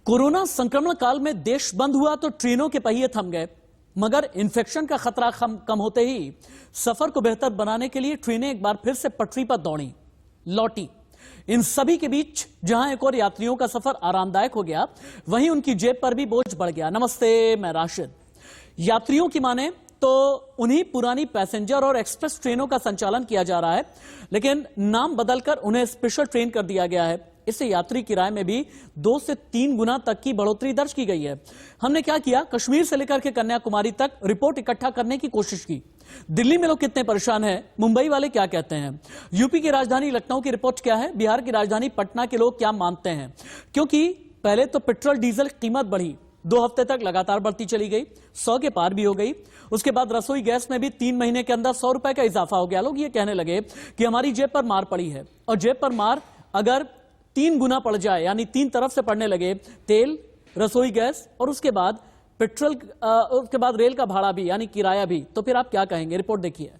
Corona संक्रमण काल में देश बंद हुआ तो ट्रेनों के पहिए थम गए, मगर इन्फेक्शन का खतरा कम होते ही सफर को बेहतर बनाने के लिए ट्रेनें एक बार फिर से पटरी पर दौड़ी लौटी। इन सभी के बीच जहां एक और यात्रियों का सफर आरामदायक हो गया, वहीं उनकी जेब पर भी बोझ बढ़ गया। नमस्ते, मैं राशिद। यात्रियों की माने तो उन्हीं पुरानी पैसेंजर और एक्सप्रेस ट्रेनों का संचालन किया जा रहा है, लेकिन नाम बदलकर उन्हें स्पेशल ट्रेन कर दिया गया है। इससे यात्री किराए में भी 2 से 3 गुना तक की बढ़ोतरी दर्ज की गई है। हमने क्या किया, कश्मीर से लेकर के कन्याकुमारी तक रिपोर्ट इकट्ठा करने की कोशिश की। दिल्ली में लोग कितने परेशान हैं, मुंबई वाले क्या कहते हैं, यूपी की राजधानी लखनऊ की रिपोर्ट क्या है, बिहार की राजधानी पटना के लोग क्या मानते हैं। क्योंकि पहले तो पेट्रोल डीजल कीमत बढ़ी, 2 हफ्ते तक लगातार बढ़ती चली गई, 100 के पार भी हो गई। उसके बाद रसोई गैस में भी 3 महीने के अंदर 100 रुपए का इजाफा हो गया। लोग ये कहने लगे कि हमारी जेब पर मार पड़ी है, और जेब पर मार अगर 3 गुना पड़ जाए, यानी 3 तरफ से पड़ने लगे, तेल, रसोई गैस और उसके बाद पेट्रोल, उसके बाद रेल का भाड़ा भी यानी किराया भी, तो फिर आप क्या कहेंगे। रिपोर्ट देखिए।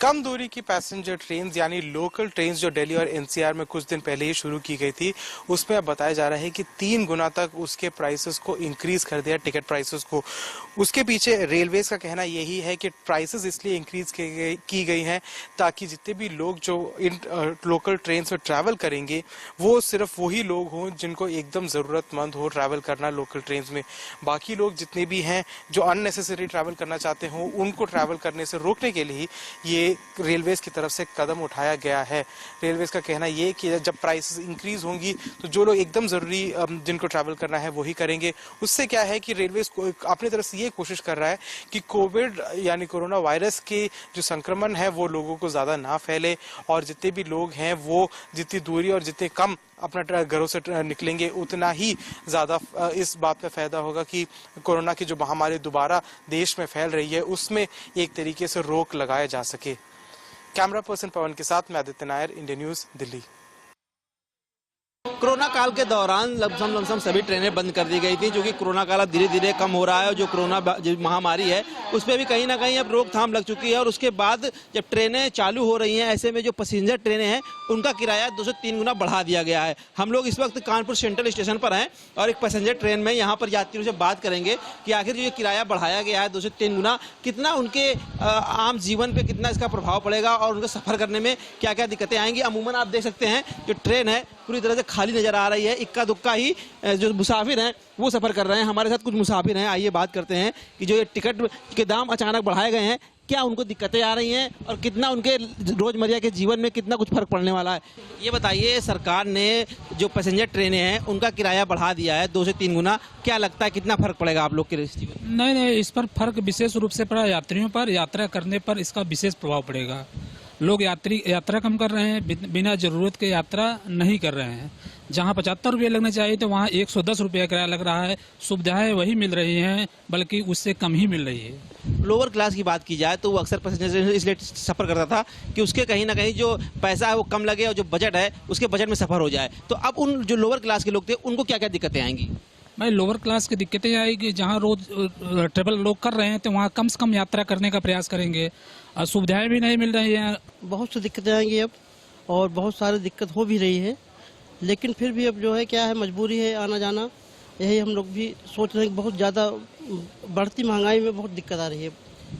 कम दूरी की पैसेंजर ट्रेन यानी लोकल ट्रेन जो दिल्ली और एनसीआर में कुछ दिन पहले ही शुरू की गई थी, उसमें अब बताया जा रहा है कि 3 गुना तक उसके प्राइसेस को इंक्रीज कर दिया, टिकट प्राइसेस को। उसके पीछे रेलवेज का कहना यही है कि प्राइसेस इसलिए इंक्रीज की गई हैं ताकि जितने भी लोग जो इन लोकल ट्रेन में ट्रैवल करेंगे वो सिर्फ वही लोग हों जिनको एकदम ज़रूरतमंद हो ट्रैवल करना लोकल ट्रेन में। बाकी लोग जितने भी हैं जो अननेसेसरी ट्रैवल करना चाहते हों, उनको ट्रैवल करने से रोकने के लिए ये रेलवेज की तरफ से कदम उठाया गया है। रेलवेज का कहना यह कि जब प्राइसेस इंक्रीज होंगी तो जो लोग एकदम जरूरी जिनको ट्रैवल करना है वही करेंगे। उससे क्या है कि रेलवेज को अपनी तरफ से ये कोशिश कर रहा है कि कोविड यानी कोरोना वायरस के जो संक्रमण है वो लोगों को ज्यादा ना फैले, और जितने भी लोग हैं वो जितनी दूरी और जितने कम अपना घरों से निकलेंगे उतना ही ज्यादा इस बात में फायदा होगा कि कोरोना की जो महामारी दोबारा देश में फैल रही है उसमें एक तरीके से रोक लगाया जा सके। कैमरा पर्सन पवन के साथ मैं Aditya Nair, India news, Delhi. Corona काल के दौरान लमसम सभी ट्रेनें बंद कर दी गई थी, जो कि कोरोना काल अब धीरे धीरे कम हो रहा है और जो कोरोना महामारी है उस पर भी कहीं ना कहीं अब रोकथाम लग चुकी है। और उसके बाद जब ट्रेनें चालू हो रही हैं, ऐसे में जो पैसेंजर ट्रेनें हैं उनका किराया 2 से 3 गुना बढ़ा दिया गया है। हम लोग इस वक्त कानपुर सेंट्रल स्टेशन पर हैं और एक पैसेंजर ट्रेन में यहाँ पर यात्रियों से बात करेंगे कि आखिर जो ये किराया बढ़ाया गया है 2 से 3 गुना, कितना उनके आम जीवन पर कितना इसका प्रभाव पड़ेगा और उनके सफर करने में क्या क्या दिक्कतें आएंगी। अमूमन आप देख सकते हैं जो ट्रेन है पूरी तरह से खाली नजर आ रही है, इक्का दुक्का ही जो मुसाफिर हैं वो सफर कर रहे हैं। हमारे साथ कुछ मुसाफिर हैं, आइए बात करते हैं कि जो ये टिकट के दाम अचानक बढ़ाए गए हैं, क्या उनको दिक्कतें आ रही हैं और कितना उनके रोजमर्रा के जीवन में कितना कुछ फर्क पड़ने वाला है। ये बताइए, सरकार ने जो पैसेंजर ट्रेनें हैं उनका किराया बढ़ा दिया है 2 से 3 गुना, क्या लगता है कितना फर्क पड़ेगा आप लोग के जीवन में? नहीं, इस पर फर्क विशेष रूप से पड़ा यात्रियों पर। यात्रा करने पर इसका विशेष प्रभाव पड़ेगा। लोग यात्रा कम कर रहे हैं, बिना जरूरत के यात्रा नहीं कर रहे हैं। जहां 75 रुपये लगने चाहिए तो वहां 110 रुपये किराया लग रहा है। सुविधाएं वही मिल रही हैं, बल्कि उससे कम ही मिल रही है। लोअर क्लास की बात की जाए तो वो अक्सर पैसेंजर इसलिए सफ़र करता था कि उसके कहीं ना कहीं जो पैसा है वो कम लगे और जो बजट है उसके बजट में सफ़र हो जाए। तो अब उन जो लोअर क्लास के लोग थे उनको क्या क्या दिक्कतें आएंगी? भाई, लोअर क्लास की दिक्कतें आएगी, जहाँ रोज ट्रेवल लोग कर रहे हैं तो वहाँ कम से कम यात्रा करने का प्रयास करेंगे और सुविधाएं भी नहीं मिल रही हैं। बहुत सी दिक्कतें आएंगी अब, और बहुत सारी दिक्कत हो भी रही है, लेकिन फिर भी अब जो है क्या है, मजबूरी है आना जाना। यही हम लोग भी सोच रहे हैं कि बहुत ज़्यादा बढ़ती महंगाई में बहुत दिक्कत आ रही है।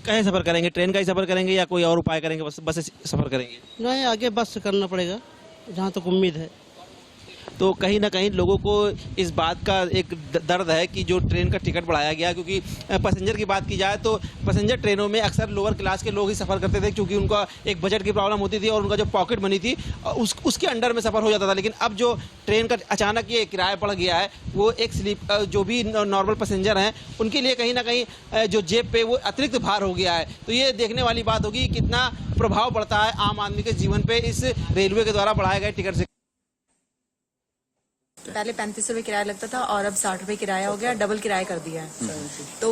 कहीं सफ़र करेंगे, ट्रेन का ही सफ़र करेंगे या कोई और उपाय करेंगे, बस से सफ़र करेंगे? नहीं, आगे बस से करना पड़ेगा जहाँ तक उम्मीद है। तो कहीं ना कहीं लोगों को इस बात का एक दर्द है कि जो ट्रेन का टिकट बढ़ाया गया, क्योंकि पैसेंजर की बात की जाए तो पैसेंजर ट्रेनों में अक्सर लोअर क्लास के लोग ही सफ़र करते थे, क्योंकि उनका एक बजट की प्रॉब्लम होती थी और उनका जो पॉकेट मनी थी उसके अंडर में सफ़र हो जाता था। लेकिन अब जो ट्रेन का अचानक ये किराया बढ़ गया है, वो एक जो भी नॉर्मल पैसेंजर हैं उनके लिए कहीं ना कहीं जो जेब पे वो अतिरिक्त भार हो गया है। तो ये देखने वाली बात होगी कितना प्रभाव पड़ता है आम आदमी के जीवन पे इस रेलवे के द्वारा बढ़ाए गए टिकट से। पहले 35 रुपये किराया लगता था और अब 60 रुपये किराया हो गया, डबल किराया कर दिया है। तो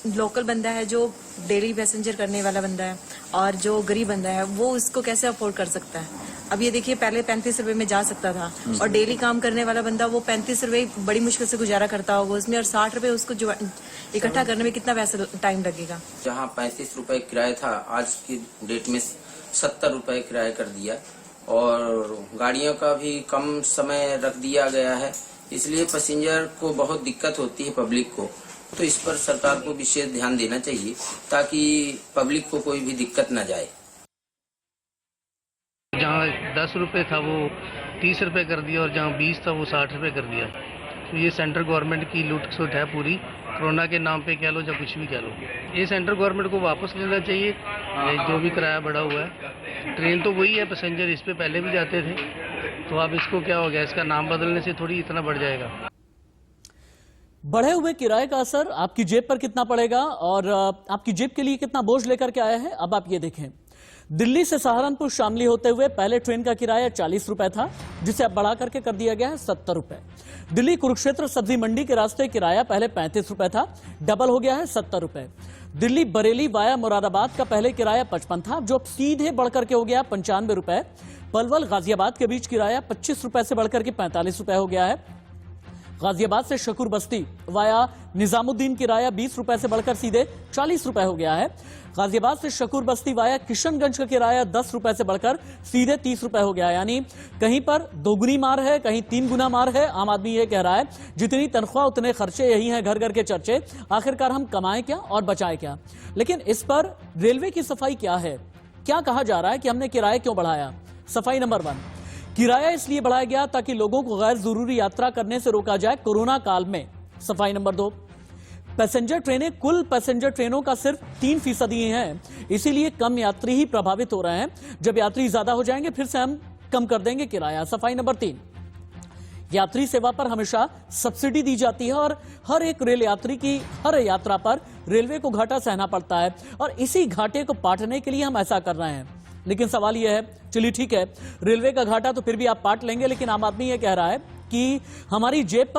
लोकल बंदा है जो डेली पैसेंजर करने वाला बंदा है और जो गरीब बंदा है वो इसको कैसे अफोर्ड कर सकता है। अब ये देखिए, पहले 35 रुपये में जा सकता था और डेली काम करने वाला बंदा वो 35 रुपये बड़ी मुश्किल से गुजारा करता होगा उसमें, और 60 रुपये उसको जो इकट्ठा करने में कितना पैसा टाइम लगेगा। जहाँ 35 रुपये किराया था, आज की डेट में 70 रुपये किराया कर दिया और गाड़ियों का भी कम समय रख दिया गया है, इसलिए पैसेंजर को बहुत दिक्कत होती है पब्लिक को। तो इस पर सरकार को विशेष ध्यान देना चाहिए ताकि पब्लिक को कोई भी दिक्कत न जाए। जहाँ 10 रुपये था वो 30 रुपये कर दिया और जहाँ 20 था वो 60 रुपये कर दिया। तो ये सेंट्रल गवर्नमेंट की लूट-खसुट है पूरी, कोरोना के नाम पे कह लो या कुछ भी कह लो। ये सेंट्रल गवर्नमेंट को वापस लेना चाहिए जो भी किराया बढ़ा हुआ है। ट्रेन तो वही है, पैसेंजर इस पे पहले भी जाते थे, तो अब इसको क्या हो गया, इसका नाम बदलने से थोड़ी इतना बढ़ जाएगा। बढ़े हुए किराए का असर आपकी जेब पर कितना पड़ेगा और आपकी जेब के लिए कितना बोझ लेकर के आया है, अब आप ये देखें। दिल्ली से सहारनपुर शामली होते हुए पहले ट्रेन का किराया 40 रुपए था, जिसे अब बढ़ा करके कर दिया गया है 70 रुपए। दिल्ली कुरुक्षेत्र सब्जी मंडी के रास्ते किराया पहले 35 रुपए था, डबल हो गया है 70 रुपए। दिल्ली बरेली वाया मुरादाबाद का पहले किराया 55 था, जो अब सीधे बढ़कर के हो गया 95 रुपए। पलवल गाजियाबाद के बीच किराया 25 रुपए से बढ़कर के 45 रुपए हो गया है। गाजियाबाद से शकूर बस्ती वाया निजामुद्दीन किराया 20 रुपए से बढ़कर सीधे 40 रुपए हो गया है। गाजियाबाद से शकूर बस्ती वाया किशनगंज का किराया 10 रुपए से बढ़कर सीधे 30 रुपए हो गया है। यानी कहीं पर दोगुनी मार है, कहीं 3 गुना मार है। आम आदमी ये कह रहा है जितनी तनख्वाह उतने खर्चे, यही हैं घर घर के चर्चे। आखिरकार हम कमाएं क्या और बचाएं क्या? लेकिन इस पर रेलवे की सफाई क्या है? क्या कहा जा रहा है कि हमने किराया क्यों बढ़ाया? सफाई नंबर 1, किराया इसलिए बढ़ाया गया ताकि लोगों को गैर जरूरी यात्रा करने से रोका जाए कोरोना काल में। सफाई नंबर 2, पैसेंजर ट्रेनें कुल पैसेंजर ट्रेनों का सिर्फ 3% ही हैं, इसीलिए कम यात्री ही प्रभावित हो रहे हैं। जब यात्री ज्यादा हो जाएंगे फिर से हम कम कर देंगे किराया। सफाई नंबर 3, यात्री सेवा पर हमेशा सब्सिडी दी जाती है और हर एक रेल यात्री की हर यात्रा पर रेलवे को घाटा सहना पड़ता है और इसी घाटे को पाटने के लिए हम ऐसा कर रहे हैं। लेकिन सवाल यह है, चलिए ठीक है, रेलवे का घाटा तो फिर भी आप पाट लेंगे, लेकिन आम आदमी यह कह रहा है कि हमारी जेब पर